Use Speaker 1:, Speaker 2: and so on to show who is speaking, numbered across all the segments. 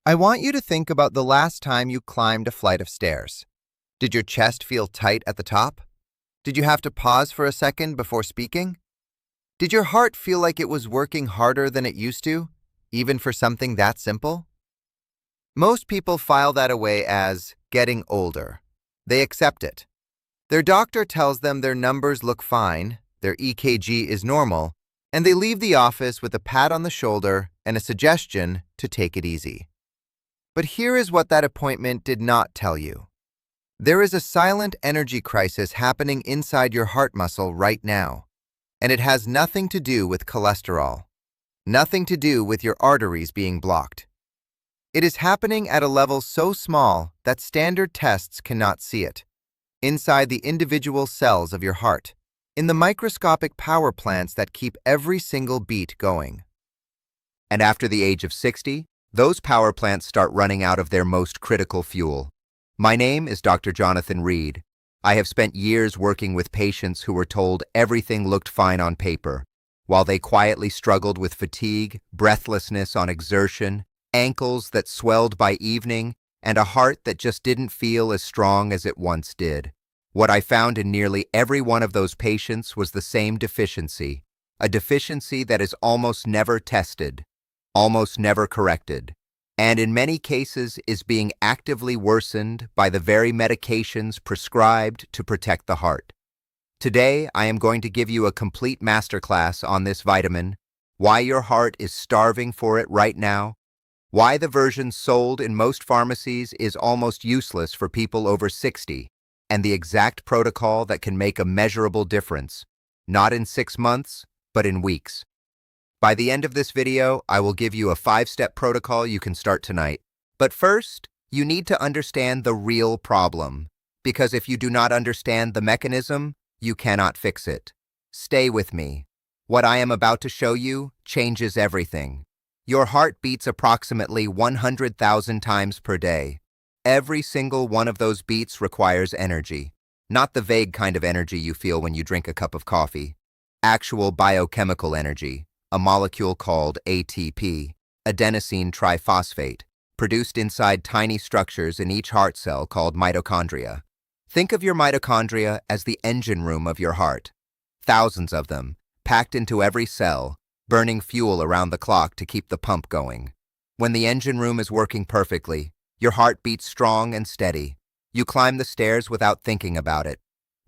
Speaker 1: I want you to think about the last time you climbed a flight of stairs. Did your chest feel tight at the top? Did you have to pause for a second before speaking? Did your heart feel like it was working harder than it used to, even for something that simple? Most people file that away as getting older. They accept it. Their doctor tells them their numbers look fine, their EKG is normal, and they leave the office with a pat on the shoulder and a suggestion to take it easy. But here is what that appointment did not tell you. There is a silent energy crisis happening inside your heart muscle right now, and it has nothing to do with cholesterol, nothing to do with your arteries being blocked. It is happening at a level so small that standard tests cannot see it, inside the individual cells of your heart, in the microscopic power plants that keep every single beat going. And after the age of 60, those power plants start running out of their most critical fuel. My name is Dr. Jonathan Reed. I have spent years working with patients who were told everything looked fine on paper, while they quietly struggled with fatigue, breathlessness on exertion, ankles that swelled by evening, and a heart that just didn't feel as strong as it once did. What I found in nearly every one of those patients was the same deficiency, a deficiency that is almost never tested, almost never corrected, and in many cases is being actively worsened by the very medications prescribed to protect the heart. Today, I am going to give you a complete masterclass on this vitamin, why your heart is starving for it right now, why the version sold in most pharmacies is almost useless for people over 60, and the exact protocol that can make a measurable difference, not in 6 months, but in weeks. By the end of this video, I will give you a 5-step protocol you can start tonight. But first, you need to understand the real problem, because if you do not understand the mechanism, you cannot fix it. Stay with me. What I am about to show you changes everything. Your heart beats approximately 100,000 times per day. Every single one of those beats requires energy, not the vague kind of energy you feel when you drink a cup of coffee. Actual biochemical energy, a molecule called ATP, adenosine triphosphate, produced inside tiny structures in each heart cell called mitochondria. Think of your mitochondria as the engine room of your heart. Thousands of them, packed into every cell, burning fuel around the clock to keep the pump going. When the engine room is working perfectly, your heart beats strong and steady. You climb the stairs without thinking about it.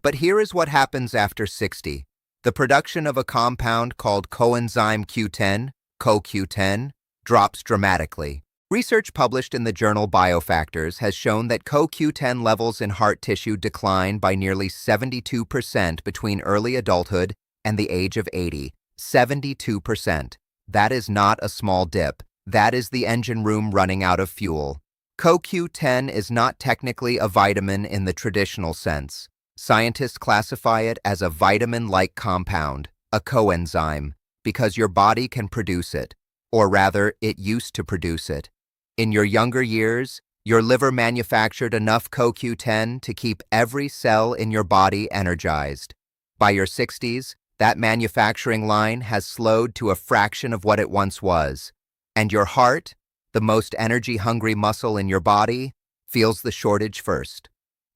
Speaker 1: But here is what happens after 60. The production of a compound called coenzyme Q10, CoQ10, drops dramatically. Research published in the journal Biofactors has shown that CoQ10 levels in heart tissue decline by nearly 72% between early adulthood and the age of 80. 72%. That is not a small dip. That is the engine room running out of fuel. CoQ10 is not technically a vitamin in the traditional sense. Scientists classify it as a vitamin-like compound, a coenzyme, because your body can produce it, or rather, it used to produce it. In your younger years, your liver manufactured enough CoQ10 to keep every cell in your body energized. By your 60s, that manufacturing line has slowed to a fraction of what it once was, and your heart, the most energy-hungry muscle in your body, feels the shortage first.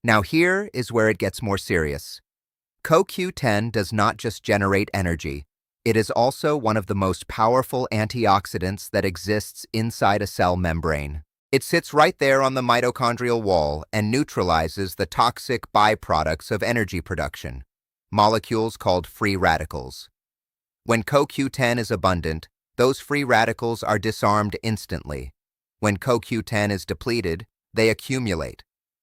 Speaker 1: Now here is where it gets more serious. CoQ10 does not just generate energy. It is also one of the most powerful antioxidants that exists inside a cell membrane. It sits right there on the mitochondrial wall and neutralizes the toxic byproducts of energy production, molecules called free radicals. When CoQ10 is abundant, those free radicals are disarmed instantly. When CoQ10 is depleted, they accumulate.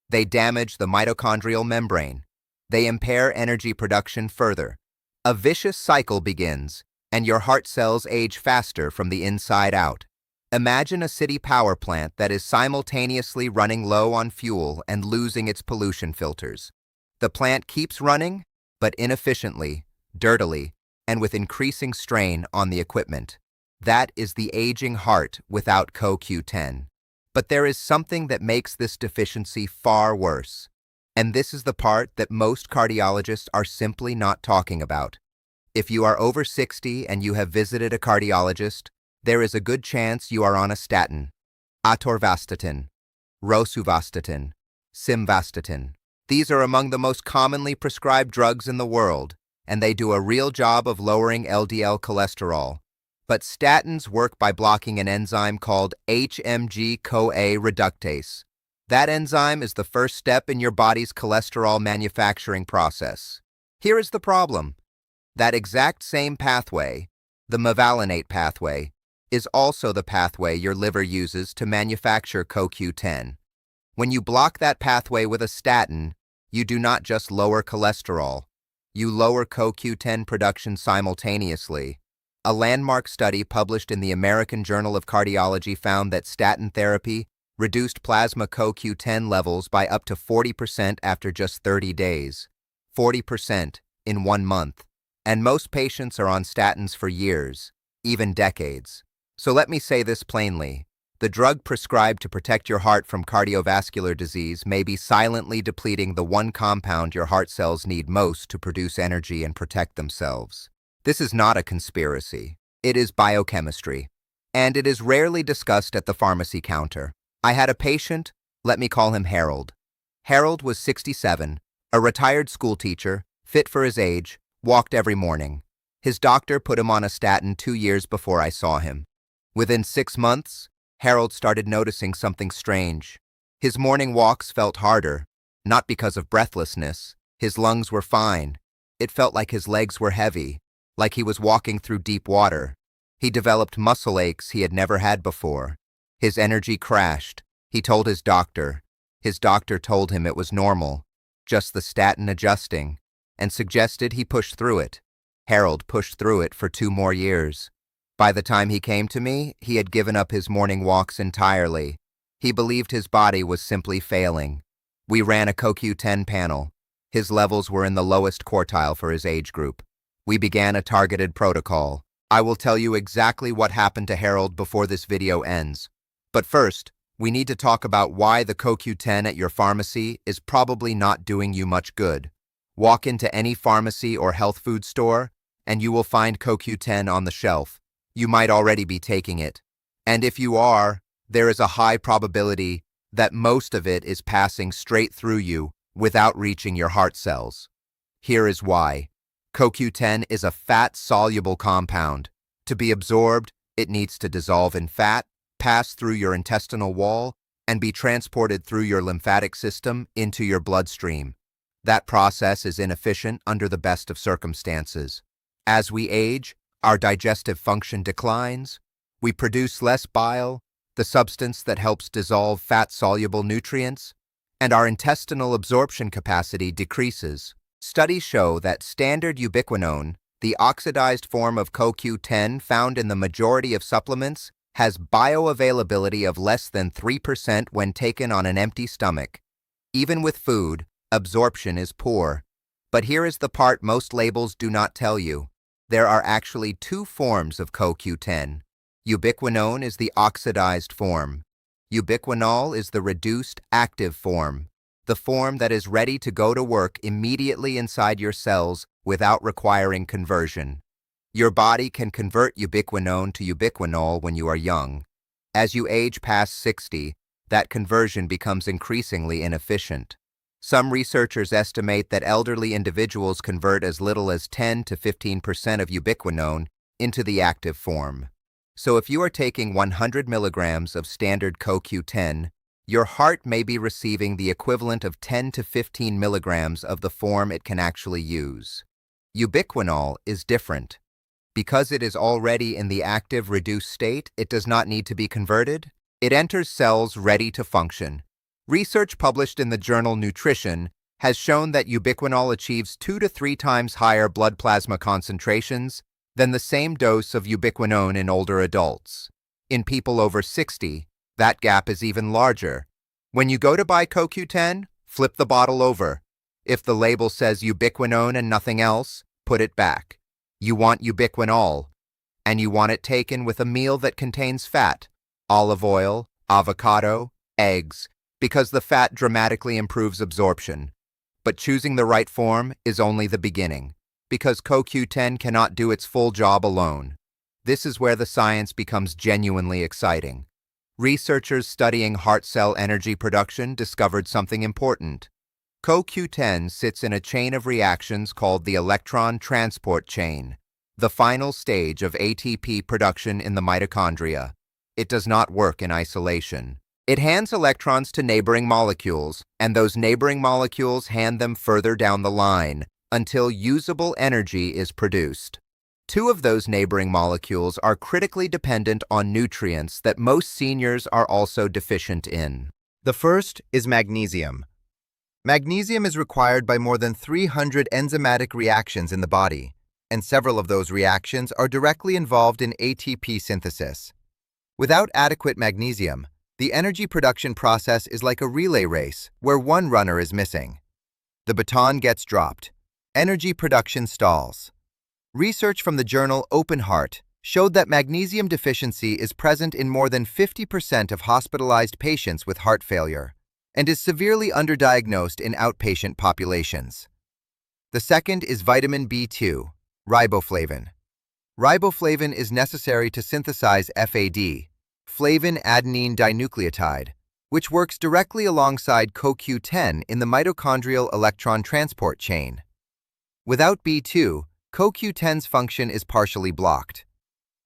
Speaker 1: They damage the mitochondrial membrane. They impair energy production further. A vicious cycle begins, and your heart cells age faster from the inside out. Imagine a city power plant that is simultaneously running low on fuel and losing its pollution filters. The plant keeps running, but inefficiently, dirtily, and with increasing strain on the equipment. That is the aging heart without CoQ10. But there is something that makes this deficiency far worse. And this is the part that most cardiologists are simply not talking about. If you are over 60 and you have visited a cardiologist, there is a good chance you are on a statin. atorvastatin, rosuvastatin, simvastatin. These are among the most commonly prescribed drugs in the world, and they do a real job of lowering LDL cholesterol. But statins work by blocking an enzyme called HMG-CoA reductase. That enzyme is the first step in your body's cholesterol manufacturing process. Here is the problem. That exact same pathway, the mevalonate pathway, is also the pathway your liver uses to manufacture CoQ10. When you block that pathway with a statin, you do not just lower cholesterol, you lower CoQ10 production simultaneously. A landmark study published in the American Journal of Cardiology found that statin therapy reduced plasma CoQ10 levels by up to 40% after just 30 days. 40% in 1 month. And most patients are on statins for years, even decades. So let me say this plainly. The drug prescribed to protect your heart from cardiovascular disease may be silently depleting the one compound your heart cells need most to produce energy and protect themselves. This is not a conspiracy. It is biochemistry. And it is rarely discussed at the pharmacy counter. I had a patient, let me call him Harold. Harold was 67, a retired school teacher, fit for his age, walked every morning. His doctor put him on a statin 2 years before I saw him. Within 6 months, Harold started noticing something strange. His morning walks felt harder, not because of breathlessness. His lungs were fine. It felt like his legs were heavy, like he was walking through deep water. He developed muscle aches he had never had before. His energy crashed. He told his doctor. His doctor told him it was normal, just the statin adjusting, and suggested he push through it. Harold pushed through it for 2 more years. By the time he came to me, he had given up his morning walks entirely. He believed his body was simply failing. We ran a CoQ10 panel. His levels were in the lowest quartile for his age group. We began a targeted protocol. I will tell you exactly what happened to Harold before this video ends. But first, we need to talk about why the CoQ10 at your pharmacy is probably not doing you much good. Walk into any pharmacy or health food store, and you will find CoQ10 on the shelf. You might already be taking it. And if you are, there is a high probability that most of it is passing straight through you without reaching your heart cells. Here is why. CoQ10 is a fat-soluble compound. To be absorbed, it needs to dissolve in fat, pass through your intestinal wall, and be transported through your lymphatic system into your bloodstream. That process is inefficient under the best of circumstances. As we age, our digestive function declines. We produce less bile, the substance that helps dissolve fat-soluble nutrients, and our intestinal absorption capacity decreases. Studies show that standard ubiquinone, the oxidized form of CoQ10 found in the majority of supplements, has bioavailability of less than 3% when taken on an empty stomach. Even with food, absorption is poor. But here is the part most labels do not tell you. There are actually 2 forms of CoQ10. Ubiquinone is the oxidized form. Ubiquinol is the reduced active form, the form that is ready to go to work immediately inside your cells without requiring conversion. Your body can convert ubiquinone to ubiquinol when you are young. As you age past 60, that conversion becomes increasingly inefficient. Some researchers estimate that elderly individuals convert as little as 10 to 15% of ubiquinone into the active form. So if you are taking 100 milligrams of standard CoQ10, your heart may be receiving the equivalent of 10 to 15 milligrams of the form it can actually use. Ubiquinol is different. Because it is already in the active reduced state, it does not need to be converted. It enters cells ready to function. Research published in the journal Nutrition has shown that ubiquinol achieves 2 to 3 times higher blood plasma concentrations than the same dose of ubiquinone in older adults. In people over 60, that gap is even larger. When you go to buy CoQ10, flip the bottle over. If the label says ubiquinone and nothing else, put it back. You want ubiquinol, and you want it taken with a meal that contains fat, olive oil, avocado, eggs, because the fat dramatically improves absorption. But choosing the right form is only the beginning, because CoQ10 cannot do its full job alone. This is where the science becomes genuinely exciting. Researchers studying heart cell energy production discovered something important. CoQ10 sits in a chain of reactions called the electron transport chain, the final stage of ATP production in the mitochondria. It does not work in isolation. It hands electrons to neighboring molecules, and those neighboring molecules hand them further down the line until usable energy is produced. Two of those neighboring molecules are critically dependent on nutrients that most seniors are also deficient in. The first is magnesium. Magnesium is required by more than 300 enzymatic reactions in the body, and several of those reactions are directly involved in ATP synthesis. Without adequate magnesium, the energy production process is like a relay race where one runner is missing. The baton gets dropped. Energy production stalls. Research from the journal Open Heart showed that magnesium deficiency is present in more than 50% of hospitalized patients with heart failure and is severely underdiagnosed in outpatient populations. The second is vitamin B2, riboflavin. Riboflavin is necessary to synthesize FAD, flavin adenine dinucleotide, which works directly alongside CoQ10 in the mitochondrial electron transport chain. Without B2, CoQ10's function is partially blocked.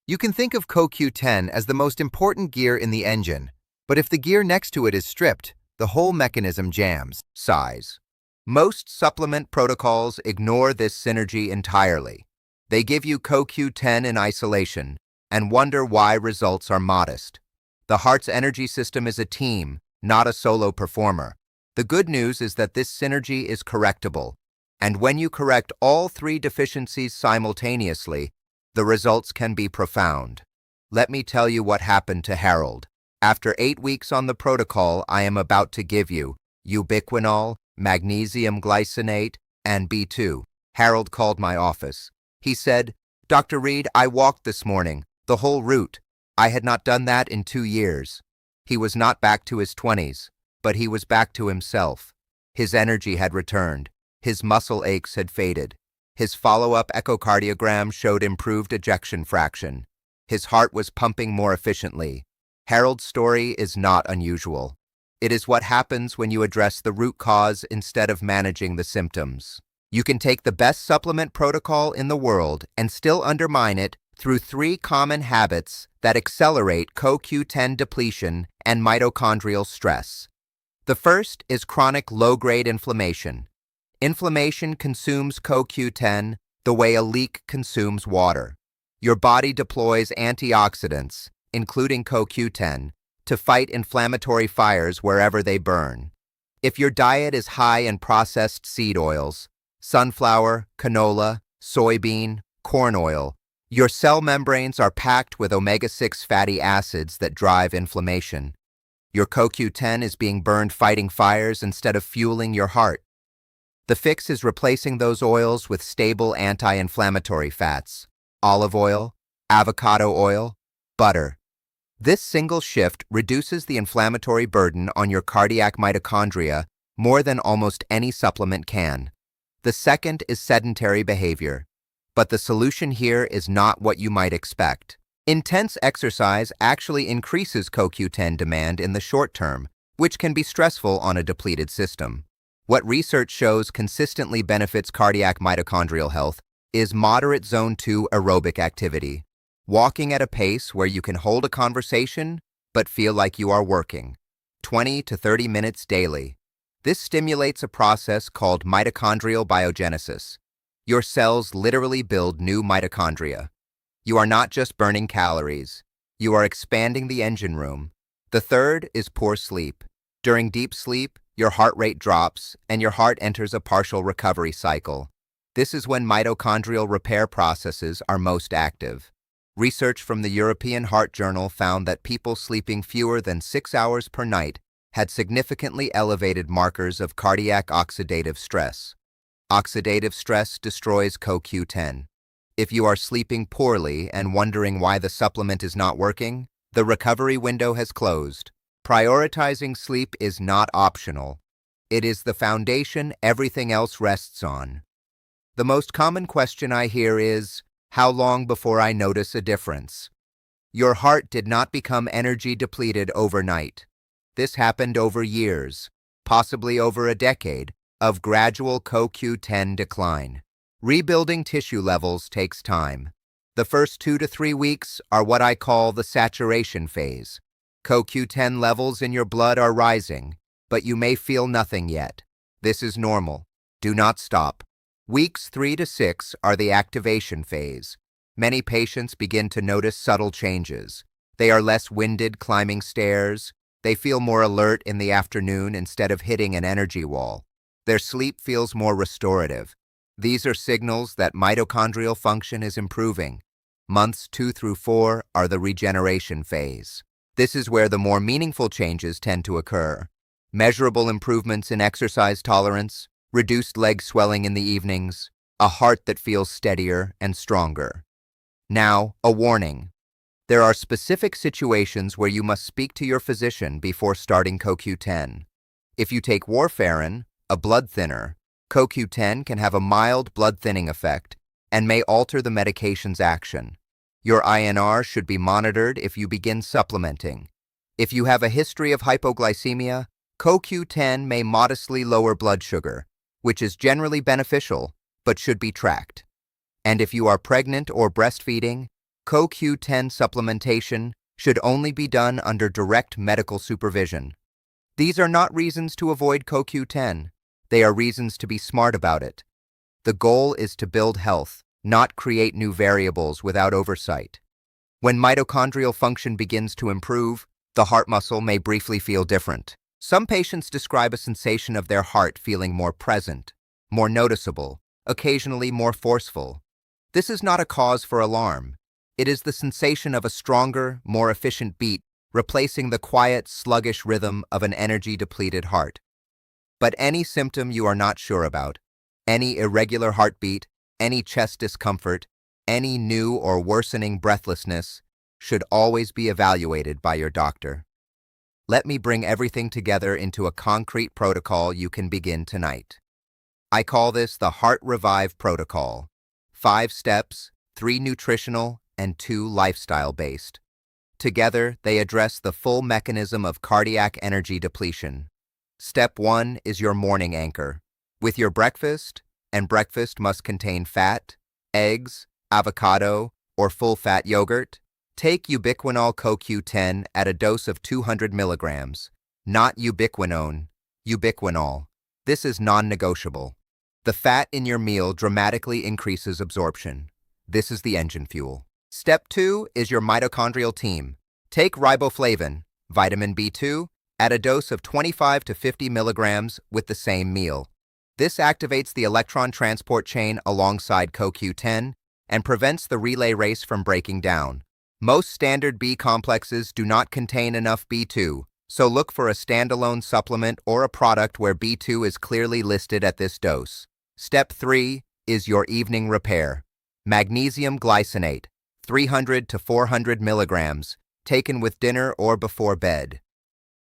Speaker 1: You can think of CoQ10 as the most important gear in the engine, but if the gear next to it is stripped, the whole mechanism jams. Size. Most supplement protocols ignore this synergy entirely. They give you CoQ10 in isolation and wonder why results are modest. The heart's energy system is a team, not a solo performer. The good news is that this synergy is correctable, and when you correct all three deficiencies simultaneously, the results can be profound. Let me tell you what happened to Harold. After 8 weeks on the protocol I am about to give you, ubiquinol, magnesium glycinate, and B2. Harold called my office. He said, "Dr. Reed, I walked this morning, the whole route. I had not done that in 2 years. He was not back to his 20s, but he was back to himself. His energy had returned. His muscle aches had faded. His follow-up echocardiogram showed improved ejection fraction. His heart was pumping more efficiently. Harold's story is not unusual. It is what happens when you address the root cause instead of managing the symptoms. You can take the best supplement protocol in the world and still undermine it through 3 common habits that accelerate CoQ10 depletion and mitochondrial stress. The first is chronic low-grade inflammation. Inflammation consumes CoQ10 the way a leak consumes water. Your body deploys antioxidants, including CoQ10, to fight inflammatory fires wherever they burn. If your diet is high in processed seed oils, sunflower, canola, soybean, corn oil, your cell membranes are packed with omega-6 fatty acids that drive inflammation. Your CoQ10 is being burned fighting fires instead of fueling your heart. The fix is replacing those oils with stable anti-inflammatory fats: olive oil, avocado oil, butter. This single shift reduces the inflammatory burden on your cardiac mitochondria more than almost any supplement can. The second is sedentary behavior. But the solution here is not what you might expect. Intense exercise actually increases CoQ10 demand in the short term, which can be stressful on a depleted system. What research shows consistently benefits cardiac mitochondrial health is moderate zone 2 aerobic activity. Walking at a pace where you can hold a conversation but feel like you are working. 20 to 30 minutes daily. This stimulates a process called mitochondrial biogenesis. Your cells literally build new mitochondria. You are not just burning calories. You are expanding the engine room. The third is poor sleep. During deep sleep, your heart rate drops and your heart enters a partial recovery cycle. This is when mitochondrial repair processes are most active. Research from the European Heart Journal found that people sleeping fewer than 6 hours per night had significantly elevated markers of cardiac oxidative stress. Oxidative stress destroys CoQ10. If you are sleeping poorly and wondering why the supplement is not working, the recovery window has closed. Prioritizing sleep is not optional. It is the foundation everything else rests on. The most common question I hear is, how long before I notice a difference? Your heart did not become energy depleted overnight. This happened over years, possibly over a decade, of gradual CoQ10 decline. Rebuilding tissue levels takes time. The first 2 to 3 weeks are what I call the saturation phase. CoQ10 levels in your blood are rising, but you may feel nothing yet. This is normal. Do not stop. Weeks 3 to 6 are the activation phase. Many patients begin to notice subtle changes. They are less winded climbing stairs. They feel more alert in the afternoon instead of hitting an energy wall. Their sleep feels more restorative. These are signals that mitochondrial function is improving. Months 2 through 4 are the regeneration phase. This is where the more meaningful changes tend to occur. Measurable improvements in exercise tolerance, reduced leg swelling in the evenings, a heart that feels steadier and stronger. Now, a warning. There are specific situations where you must speak to your physician before starting CoQ10. If you take warfarin, a blood thinner, CoQ10 can have a mild blood thinning effect and may alter the medication's action. Your INR should be monitored if you begin supplementing. If you have a history of hypoglycemia, CoQ10 may modestly lower blood sugar, which is generally beneficial but should be tracked. And if you are pregnant or breastfeeding, CoQ10 supplementation should only be done under direct medical supervision. These are not reasons to avoid CoQ10. They are reasons to be smart about it. The goal is to build health, not create new variables without oversight. When mitochondrial function begins to improve, the heart muscle may briefly feel different. Some patients describe a sensation of their heart feeling more present, more noticeable, occasionally more forceful. This is not a cause for alarm. It is the sensation of a stronger, more efficient beat, replacing the quiet, sluggish rhythm of an energy-depleted heart. But any symptom you are not sure about, any irregular heartbeat, any chest discomfort, any new or worsening breathlessness, should always be evaluated by your doctor. Let me bring everything together into a concrete protocol you can begin tonight. I call this the Heart Revive Protocol. 5 steps, 3 nutritional and 2 lifestyle-based. Together, they address the full mechanism of cardiac energy depletion. Step 1 is your morning anchor. With your breakfast, and breakfast must contain fat, eggs, avocado, or full-fat yogurt, take ubiquinol CoQ10 at a dose of 200 milligrams, not ubiquinone, ubiquinol. This is non-negotiable. The fat in your meal dramatically increases absorption. This is the engine fuel. Step 2 is your mitochondrial team. Take riboflavin, vitamin B2, at a dose of 25 to 50 milligrams with the same meal. This activates the electron transport chain alongside CoQ10 and prevents the relay race from breaking down. Most standard B complexes do not contain enough B2, so look for a standalone supplement or a product where B2 is clearly listed at this dose. Step 3 is your evening repair. Magnesium glycinate, 300 to 400 milligrams, taken with dinner or before bed.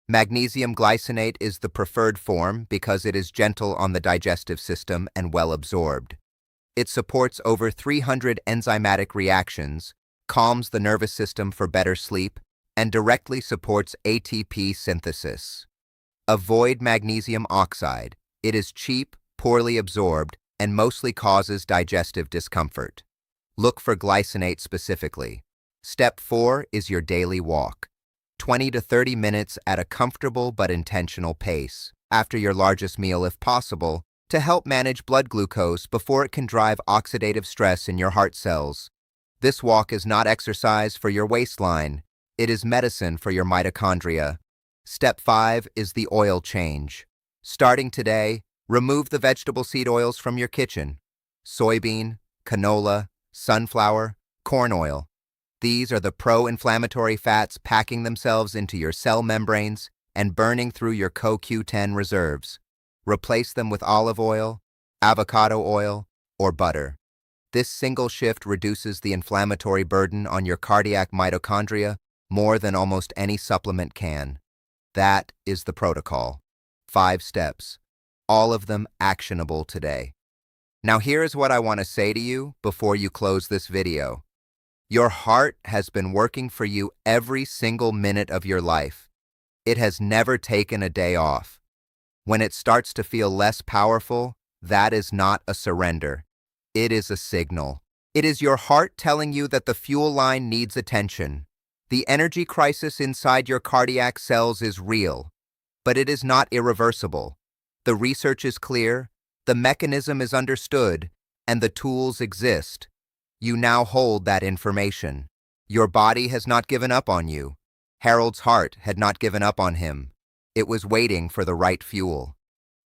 Speaker 1: Magnesium glycinate is the preferred form because it is gentle on the digestive system and well absorbed. It supports over 300 enzymatic reactions, calms the nervous system for better sleep, and directly supports ATP synthesis. Avoid magnesium oxide. It is cheap, poorly absorbed, and mostly causes digestive discomfort. Look for glycinate specifically. Step 4 is your daily walk. 20 to 30 minutes at a comfortable but intentional pace, after your largest meal if possible, to help manage blood glucose before it can drive oxidative stress in your heart cells. This walk is not exercise for your waistline. It is medicine for your mitochondria. Step 5 is the oil change. Starting today, remove the vegetable seed oils from your kitchen. Soybean, canola, sunflower, corn oil. These are the pro-inflammatory fats packing themselves into your cell membranes and burning through your CoQ10 reserves. Replace them with olive oil, avocado oil, or butter. This single shift reduces the inflammatory burden on your cardiac mitochondria more than almost any supplement can. That is the protocol. 5 steps, all of them actionable today. Now here is what I want to say to you before you close this video. Your heart has been working for you every single minute of your life. It has never taken a day off. When it starts to feel less powerful, that is not a surrender. It is a signal. It is your heart telling you that the fuel line needs attention. The energy crisis inside your cardiac cells is real, but it is not irreversible. The research is clear, the mechanism is understood, and the tools exist. You now hold that information. Your body has not given up on you. Harold's heart had not given up on him. It was waiting for the right fuel.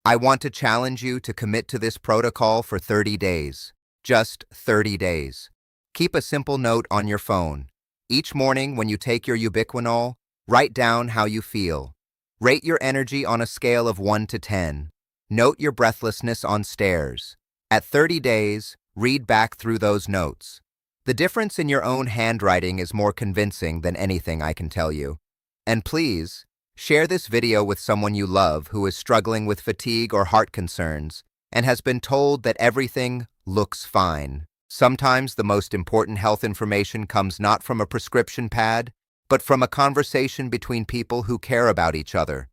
Speaker 1: I want to challenge you to commit to this protocol for 30 days. Just 30 days. Keep a simple note on your phone. Each morning when you take your ubiquinol, write down how you feel. Rate your energy on a scale of 1 to 10. Note your breathlessness on stairs. At 30 days, read back through those notes. The difference in your own handwriting is more convincing than anything I can tell you. And please, share this video with someone you love who is struggling with fatigue or heart concerns and has been told that everything looks fine. Sometimes the most important health information comes not from a prescription pad, but from a conversation between people who care about each other.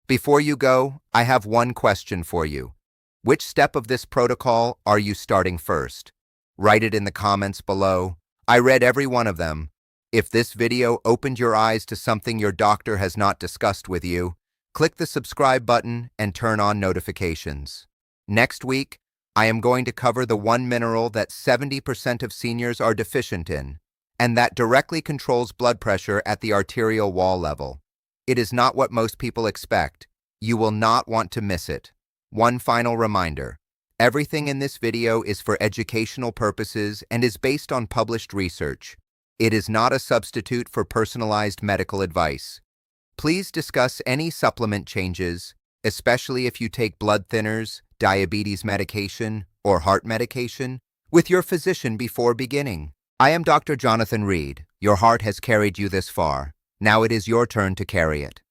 Speaker 1: Before you go, I have one question for you. Which step of this protocol are you starting first? Write it in the comments below. I read every one of them. If this video opened your eyes to something your doctor has not discussed with you, click the subscribe button and turn on notifications. Next week, I am going to cover the one mineral that 70% of seniors are deficient in, and that directly controls blood pressure at the arterial wall level. It is not what most people expect. You will not want to miss it. One final reminder. Everything in this video is for educational purposes and is based on published research. It is not a substitute for personalized medical advice. Please discuss any supplement changes, especially if you take blood thinners, diabetes medication, or heart medication, with your physician before beginning. I am Dr. Jonathan Reed. Your heart has carried you this far. Now it is your turn to carry it.